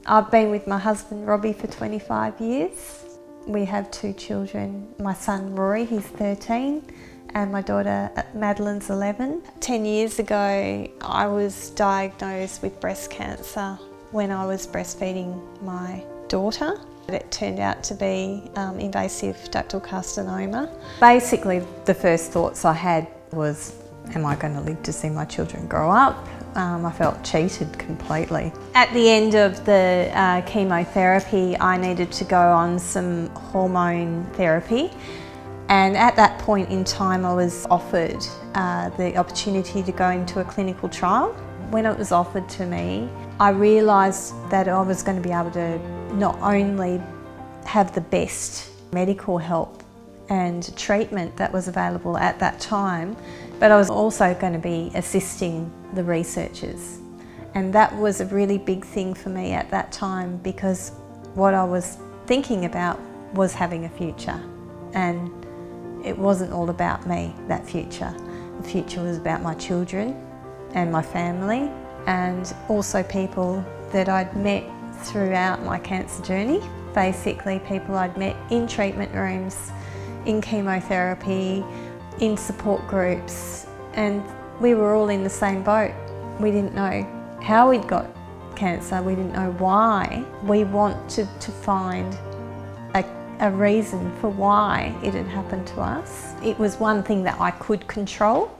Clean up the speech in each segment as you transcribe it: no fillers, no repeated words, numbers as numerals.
I've been with my husband Robbie for 25 years. We have 2 children. My son Rory, he's 13, and my daughter Madeline's 11. 10 years ago, I was diagnosed with breast cancer when I was breastfeeding my daughter. It turned out to be invasive ductal carcinoma. Basically, the first thoughts I had was, am I going to live to see my children grow up? I felt cheated completely. At the end of the chemotherapy, I needed to go on some hormone therapy. And at that point in time, I was offered the opportunity to go into a clinical trial. When it was offered to me, I realised that I was going to be able to not only have the best medical help and treatment that was available at that time, but I was also going to be assisting the researchers. And that was a really big thing for me at that time, because what I was thinking about was having a future. And it wasn't all about me, that future. The future was about my children and my family, and also people that I'd met throughout my cancer journey. Basically people I'd met in treatment rooms, in chemotherapy, in support groups, and we were all in the same boat. We didn't know how we'd got cancer, we didn't know why. We wanted to find a reason for why it had happened to us. It was one thing that I could control.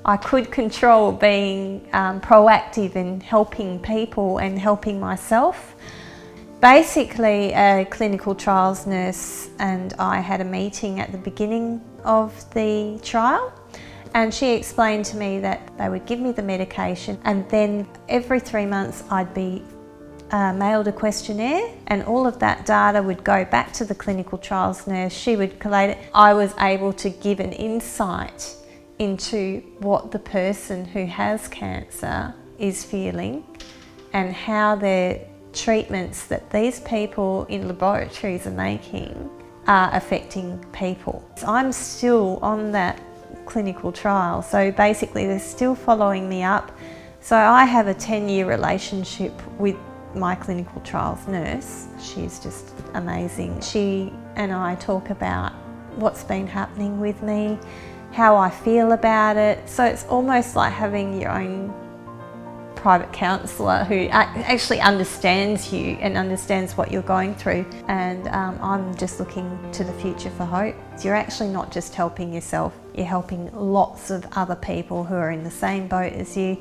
I could control being proactive in helping people and helping myself. Basically, a clinical trials nurse and I had a meeting at the beginning of the trial, and she explained to me that they would give me the medication, and then every 3 months I'd be mailed a questionnaire, and all of that data would go back to the clinical trials nurse. She would collate it. I was able to give an insight into what the person who has cancer is feeling and how their treatments that these people in laboratories are making are affecting people. So I'm still on that clinical trial, so basically they're still following me up. So I have a 10-year relationship with my clinical trials nurse. She's just amazing. She and I talk about what's been happening with me, how I feel about it. So it's almost like having your own private counsellor who actually understands you and understands what you're going through. And I'm just looking to the future for hope. You're actually not just helping yourself, you're helping lots of other people who are in the same boat as you.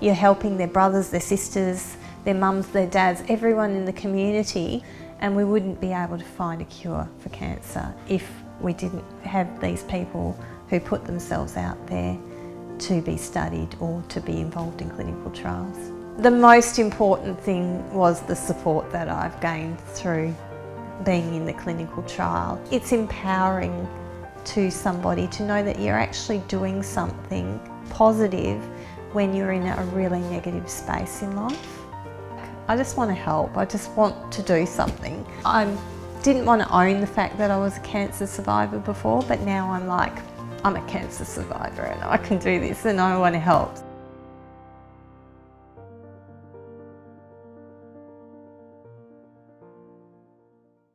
You're helping their brothers, their sisters, their mums, their dads, everyone in the community. And we wouldn't be able to find a cure for cancer if we didn't have these people who put themselves out there to be studied or to be involved in clinical trials. The most important thing was the support that I've gained through being in the clinical trial. It's empowering to somebody to know that you're actually doing something positive when you're in a really negative space in life. I just want to help, I just want to do something. I didn't want to own the fact that I was a cancer survivor before, but now I'm like, I'm a cancer survivor and I can do this and I want to help.